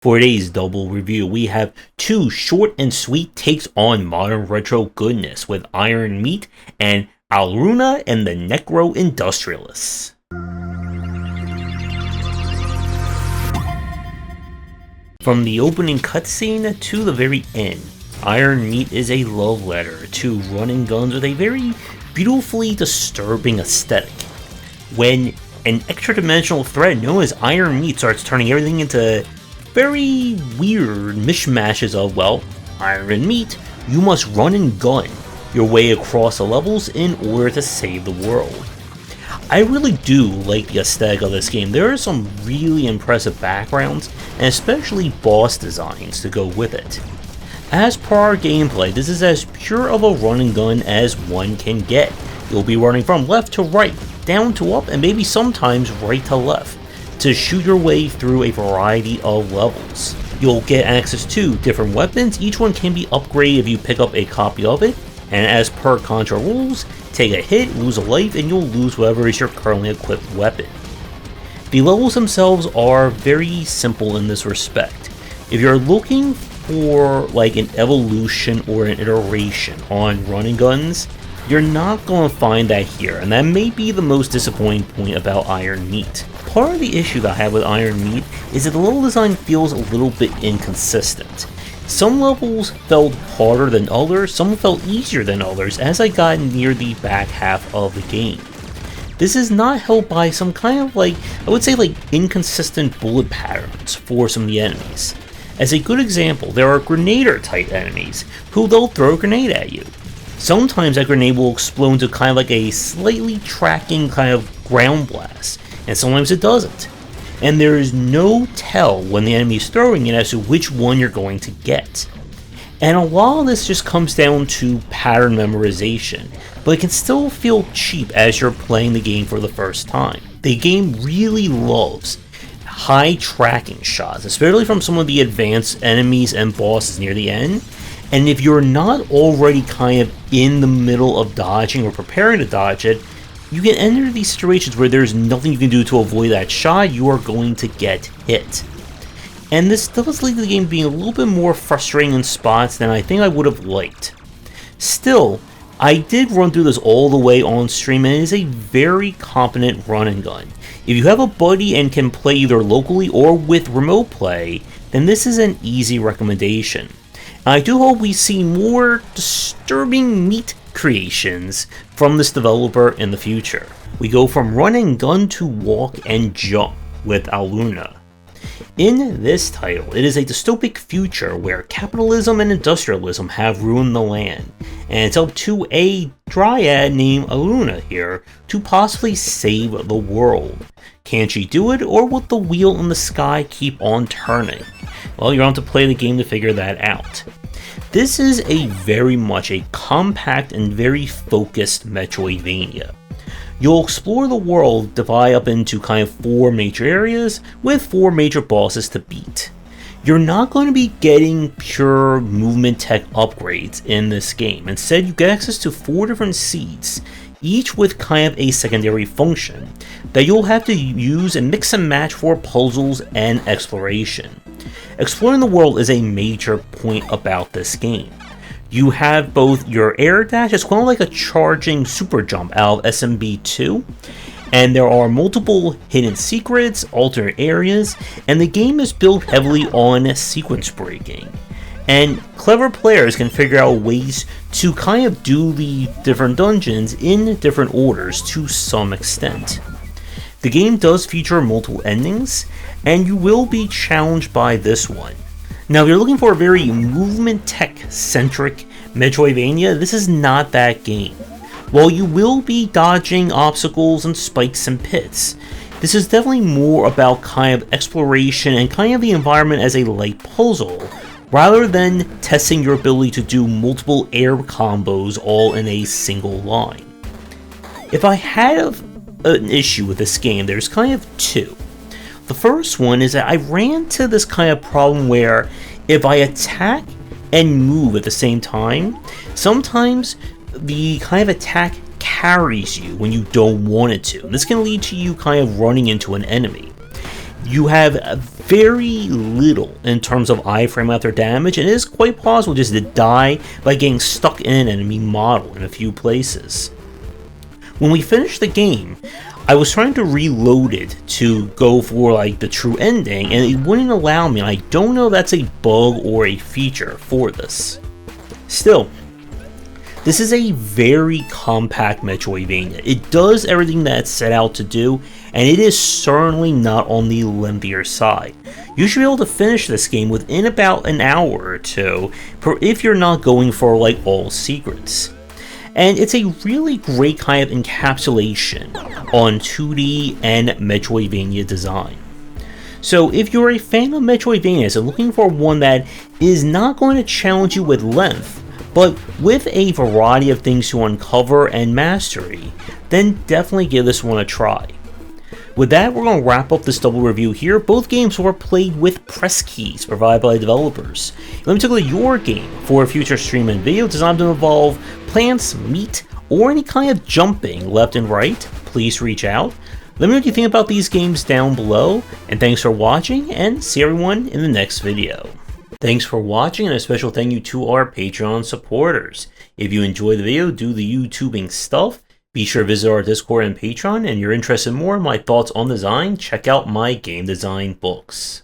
For today's double review, we have two short and sweet takes on modern retro goodness with Iron Meat and Alruna and the Necro-Industrialists. From the opening cutscene to the very end, Iron Meat is a love letter to running guns with a very beautifully disturbing aesthetic. When an extra-dimensional threat known as Iron Meat starts turning everything into very weird mishmashes of, well, Iron Meat, you must run and gun your way across the levels in order to save the world. I really do like the aesthetic of this game. There are some really impressive backgrounds, and especially boss designs to go with it. As per our gameplay, this is as pure of a run and gun as one can get. You'll be running from left to right, down to up, and maybe sometimes right to left, to shoot your way through a variety of levels. You'll get access to different weapons. Each one can be upgraded if you pick up a copy of it, and as per Contra rules, take a hit, lose a life, and you'll lose whatever is your currently equipped weapon. The levels themselves are very simple in this respect. If you're looking for like an evolution or an iteration on running guns, you're not going to find that here, and that may be the most disappointing point about Iron Meat. Part of the issue that I have with Iron Meat is that the level design feels a little bit inconsistent. Some levels felt harder than others, some felt easier than others as I got near the back half of the game. This is not helped by some kind of inconsistent bullet patterns for some of the enemies. As a good example, there are Grenader type enemies who they'll throw a grenade at you. Sometimes that grenade will explode into kind of like a slightly tracking kind of ground blast, and sometimes it doesn't. And there is no tell when the enemy is throwing it as to which one you're going to get. And a lot of this just comes down to pattern memorization, but it can still feel cheap as you're playing the game for the first time. The game really loves high tracking shots, especially from some of the advanced enemies and bosses near the end. And if you're not already kind of in the middle of dodging or preparing to dodge it, you can enter these situations where there's nothing you can do to avoid that shot. You are going to get hit. And this does lead to the game being a little bit more frustrating in spots than I think I would have liked. Still, I did run through this all the way on stream, and it is a very competent run and gun. If you have a buddy and can play either locally or with remote play, then this is an easy recommendation. I do hope we see more disturbing meat creations from this developer in the future. We go from run and gun to walk and jump with Alruna. In this title, it is a dystopic future where capitalism and industrialism have ruined the land, and it's up to a dryad named Alruna here to possibly save the world. Can she do it, or will the wheel in the sky keep on turning? Well, you'll have to play the game to figure that out. This is a very much a compact and very focused Metroidvania. You'll explore the world, divide up into kind of 4 major areas with 4 major bosses to beat. You're not going to be getting pure movement tech upgrades in this game. Instead, you get access to 4 different seeds, each with kind of a secondary function that you'll have to use and mix and match for puzzles and exploration. Exploring the world is a major point about this game. You have both your air dash as well like a charging super jump out of SMB2, and there are multiple hidden secrets, alternate areas, and the game is built heavily on sequence breaking. And clever players can figure out ways to kind of do the different dungeons in different orders to some extent. The game does feature multiple endings, and you will be challenged by this one. Now, if you're looking for a very movement tech-centric Metroidvania, this is not that game. While you will be dodging obstacles and spikes and pits, this is definitely more about kind of exploration and kind of the environment as a light puzzle, rather than testing your ability to do multiple air combos all in a single line. If I had an issue with this game, there's kind of 2. The first one is that I ran into this kind of problem where if I attack and move at the same time, sometimes the kind of attack carries you when you don't want it to. This can lead to you kind of running into an enemy. You have very little in terms of iframe after damage, and it is quite possible just to die by getting stuck in an enemy model in a few places. When we finished the game, I was trying to reload it to go for like the true ending, and it wouldn't allow me. I don't know if that's a bug or a feature for this. Still, this is a very compact Metroidvania. It does everything that it's set out to do, and it is certainly not on the lengthier side. You should be able to finish this game within about an hour or two, if you're not going for like all secrets. And it's a really great kind of encapsulation on 2D and Metroidvania design. So if you're a fan of Metroidvanias and looking for one that is not going to challenge you with length, but with a variety of things to uncover and mastery, then definitely give this one a try. With that, we're going to wrap up this double review here. Both games were played with press keys provided by the developers. Let me take a look at your game for a future stream and video designed to involve plants, meat, or any kind of jumping left and right. Please reach out. Let me know what you think about these games down below, and thanks for watching, and see everyone in the next video. Thanks for watching, and a special thank you to our Patreon supporters. If you enjoyed the video, do the YouTubing stuff, be sure to visit our Discord and Patreon, and you're interested in more in my thoughts on design, check out my game design books.